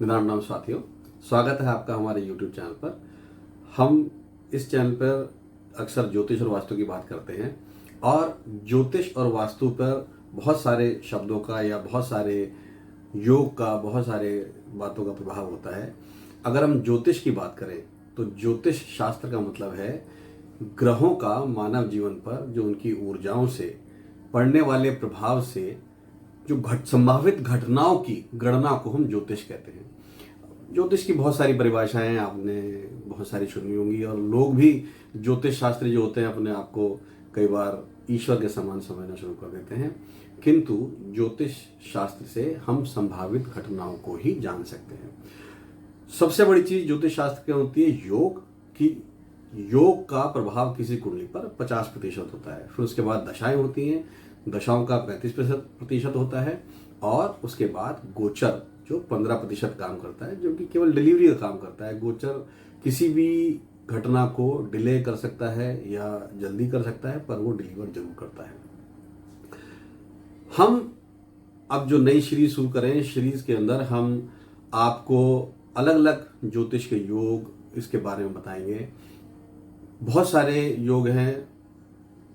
राम राम साथियों, स्वागत है आपका हमारे YouTube चैनल पर। हम इस चैनल पर अक्सर ज्योतिष और वास्तु की बात करते हैं और ज्योतिष और वास्तु पर बहुत सारे शब्दों का या बहुत सारे योग का, बहुत सारे बातों का प्रभाव होता है। अगर हम ज्योतिष की बात करें तो ज्योतिष शास्त्र का मतलब है ग्रहों का मानव जीवन पर जो उनकी ऊर्जाओं से पड़ने वाले प्रभाव से जो संभावित घटनाओं की गणना को हम ज्योतिष कहते हैं। ज्योतिष की बहुत सारी परिभाषाएं आपने बहुत सारी सुनी होंगी और लोग भी ज्योतिष शास्त्री जो होते हैं अपने आप को कई बार ईश्वर के समान समझना शुरू कर देते हैं, किंतु ज्योतिष शास्त्र से हम संभावित घटनाओं को ही जान सकते हैं। सबसे बड़ी चीज ज्योतिष शास्त्र की होती है योग की। योग का प्रभाव किसी कुंडली पर 50% होता है। फिर उसके बाद दशाएं होती हैं, दशाओं का 35% होता है और उसके बाद गोचर जो 15% काम करता है, जो कि केवल डिलीवरी का काम करता है। गोचर किसी भी घटना को डिले कर सकता है या जल्दी कर सकता है, पर वो डिलीवर जरूर करता है। हम अब जो नई सीरीज शुरू करें, सीरीज के अंदर हम आपको अलग अलग ज्योतिष के योग इसके बारे में बताएंगे। बहुत सारे योग हैं,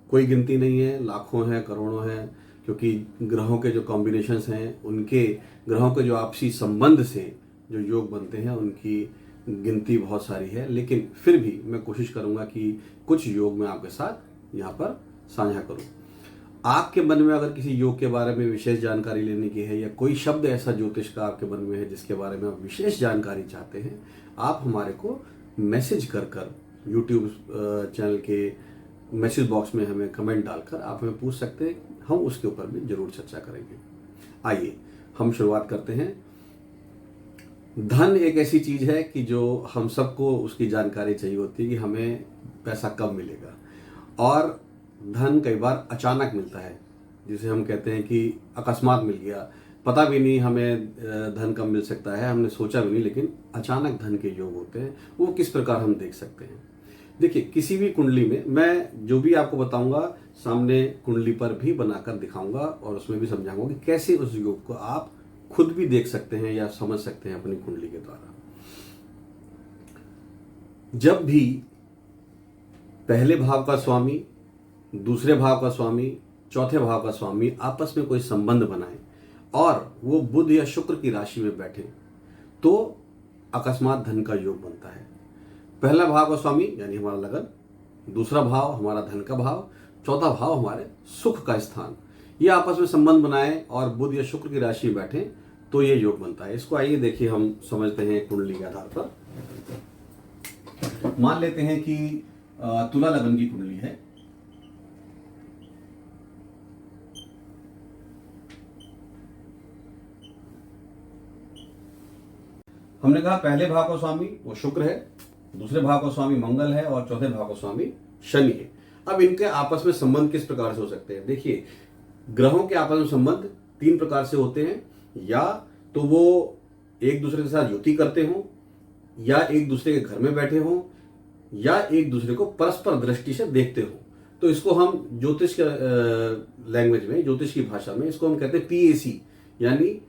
कोई गिनती नहीं है, लाखों हैं, करोड़ों हैं, क्योंकि ग्रहों के जो कॉम्बिनेशंस हैं, उनके ग्रहों के जो आपसी संबंध से जो योग बनते हैं, उनकी गिनती बहुत सारी है। लेकिन फिर भी मैं कोशिश करूंगा कि कुछ योग मैं आपके साथ यहाँ पर साझा करूं। आपके मन में अगर किसी योग के बारे में विशेष जानकारी लेने की है या कोई शब्द ऐसा ज्योतिष का आपके मन में है जिसके बारे में आप विशेष जानकारी चाहते हैं, आप हमारे को मैसेज कर यूट्यूब चैनल के मैसेज बॉक्स में हमें कमेंट डालकर आप हमें पूछ सकते हैं। हम उसके ऊपर भी जरूर चर्चा करेंगे। आइए हम शुरुआत करते हैं। धन एक ऐसी चीज है कि जो हम सबको उसकी जानकारी चाहिए होती है कि हमें पैसा कब मिलेगा, और धन कई बार अचानक मिलता है, जिसे हम कहते हैं कि अकस्मात मिल गया, पता भी नहीं हमें धन कब मिल सकता है, हमने सोचा भी नहीं, लेकिन अचानक धन के योग होते हैं। वो किस प्रकार हम देख सकते हैं? देखिए, किसी भी कुंडली में मैं जो भी आपको बताऊंगा सामने कुंडली पर भी बनाकर दिखाऊंगा और उसमें भी समझाऊंगा कि कैसे उस योग को आप खुद भी देख सकते हैं या समझ सकते हैं अपनी कुंडली के द्वारा। जब भी पहले भाव का स्वामी, दूसरे भाव का स्वामी, चौथे भाव का स्वामी आपस में कोई संबंध बनाए और वो बुध या शुक्र की राशि में बैठे तो अकस्मात धन का योग बनता है। पहला भाव का स्वामी यानी हमारा लगन, दूसरा भाव हमारा धन का भाव, चौथा भाव हमारे सुख का स्थान, ये आपस में संबंध बनाए और बुध या शुक्र की राशि में बैठे तो ये योग बनता है। इसको आइए देखिए हम समझते हैं कुंडली के आधार पर। मान लेते हैं कि तुला लगन की कुंडली है। हमने कहा पहले भाव का स्वामी वो शुक्र है, दूसरे भाव का स्वामी मंगल है और चौथे भाव का स्वामी शनि है। अब इनके आपस में संबंध किस प्रकार से हो सकते हैं? देखिए, ग्रहों के आपस में संबंध 3 प्रकार से होते हैं। या तो वो एक दूसरे के साथ युति करते हों, या एक दूसरे के घर में बैठे हों, या एक दूसरे को परस्पर दृष्टि से देखते हों। तो इसको हम ज्योतिष के लैंग्वेज में, ज्योतिष की भाषा में इसको हम कहते हैं पीएसी, यानी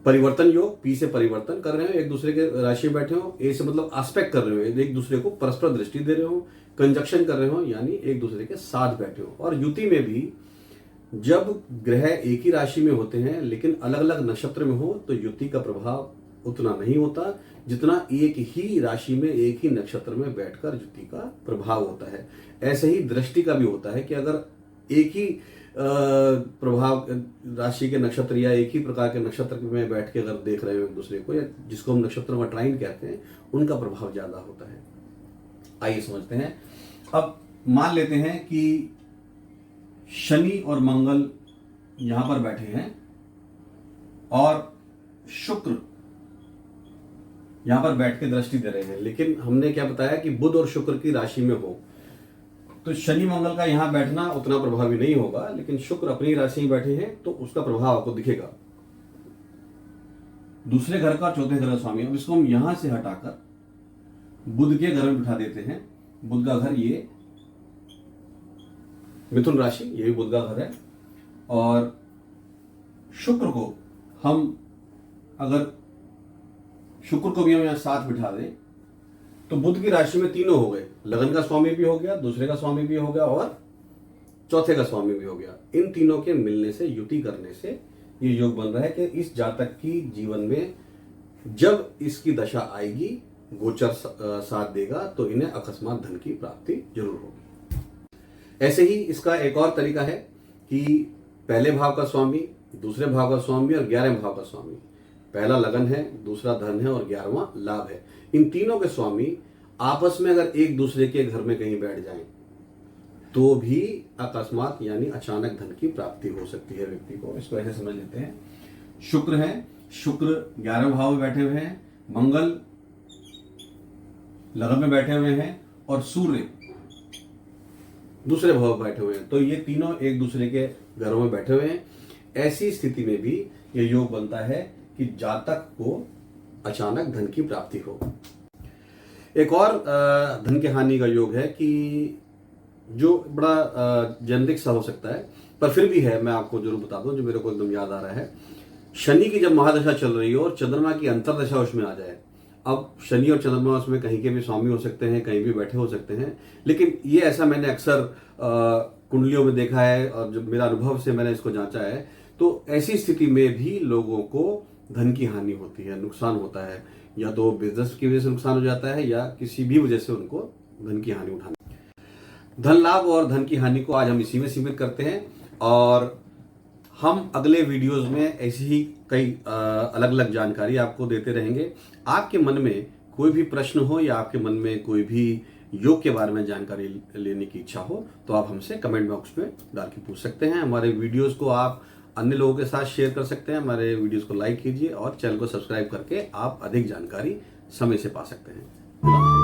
परिवर्तन योग। पी से परिवर्तन कर रहे हो, एक दूसरे के राशि में बैठे हो। ए से मतलब आस्पेक्ट कर रहे हो, एक दूसरे को परस्पर दृष्टि दे रहे हो। कंजक्शन कर रहे हो यानी एक दूसरे के साथ बैठे हो। और युति में भी जब ग्रह एक ही राशि में होते हैं लेकिन अलग अलग नक्षत्र में हो तो युति का प्रभाव उतना नहीं होता जितना एक ही राशि में एक ही नक्षत्र में बैठकर युति का प्रभाव होता है। ऐसे ही दृष्टि का भी होता है कि अगर एक ही प्रभाव राशि के नक्षत्र या एक ही प्रकार के नक्षत्र में बैठ के अगर देख रहे हो एक दूसरे को, या जिसको हम नक्षत्र का ट्राइन कहते हैं, उनका प्रभाव ज्यादा होता है। आइए समझते हैं। अब मान लेते हैं कि शनि और मंगल यहां पर बैठे हैं और शुक्र यहां पर बैठ के दृष्टि दे रहे हैं, लेकिन हमने क्या बताया कि बुध और शुक्र की राशि में हो तो शनि मंगल का यहां बैठना उतना प्रभावी नहीं होगा, लेकिन शुक्र अपनी राशि में बैठे हैं तो उसका प्रभाव आपको दिखेगा। दूसरे घर का, चौथे घर का स्वामी, अब इसको हम यहां से हटाकर बुध के घर में बिठा देते हैं। बुध का घर ये मिथुन राशि, ये भी बुध का घर है। और शुक्र को हम अगर शुक्र को भी हम यहाँ साथ बिठा दें तो बुध की राशि में तीनों हो गए, लगन का स्वामी भी हो गया, दूसरे का स्वामी भी हो गया और चौथे का स्वामी भी हो गया। इन तीनों के मिलने से, युति करने से ये योग बन रहा है कि इस जातक की जीवन में जब इसकी दशा आएगी, गोचर साथ देगा, तो इन्हें अकस्मात धन की प्राप्ति जरूर होगी। ऐसे ही इसका एक और तरीका है कि पहले भाव का स्वामी, दूसरे भाव का स्वामी और 11वें भाव का स्वामी, पहला लगन है, दूसरा धन है और 11वां लाभ है, इन तीनों के स्वामी आपस में अगर एक दूसरे के घर में कहीं बैठ जाएं तो भी अकस्मात यानी अचानक धन की प्राप्ति हो सकती है व्यक्ति को। इसको ऐसे समझ लेते हैं, शुक्र है, शुक्र 11वें भाव में बैठे हुए हैं, मंगल लगन में बैठे हुए हैं और सूर्य दूसरे भाव में बैठे हुए हैं, तो ये तीनों एक दूसरे के घरों में बैठे हुए हैं। ऐसी स्थिति में भी ये योग बनता है कि जातक को अचानक धन की प्राप्ति हो। एक और धन की हानि का योग है कि जो बड़ा जेनरिक सा हो सकता है, पर फिर भी है, मैं आपको जरूर बता दूं, जो मेरे को एकदम याद आ रहा है। शनि की जब महादशा चल रही हो और चंद्रमा की अंतरदशा उसमें आ जाए, अब शनि और चंद्रमा उसमें कहीं के भी स्वामी हो सकते हैं, कहीं भी बैठे हो सकते हैं, लेकिन ये ऐसा मैंने अक्सर कुंडलियों में देखा है और जब मेरा अनुभव से मैंने इसको जांचा है, तो ऐसी स्थिति में भी लोगों को धन की हानि होती है, नुकसान होता है, या तो बिजनेस की वजह से नुकसान हो जाता है या किसी भी वजह से उनको धन की हानि उठानी। धन लाभ और धन की हानि को आज हम इसी में सीमित करते हैं और हम अगले वीडियोस में ऐसी ही कई अलग अलग जानकारी आपको देते रहेंगे। आपके मन में कोई भी प्रश्न हो या आपके मन में कोई भी योग के बारे में जानकारी लेने की इच्छा हो तो आप हमसे कमेंट बॉक्स में डाल के पूछ सकते हैं। हमारे वीडियोस को आप अन्य लोगों के साथ शेयर कर सकते हैं। हमारे वीडियोस को लाइक कीजिए और चैनल को सब्सक्राइब करके आप अधिक जानकारी समय से पा सकते हैं।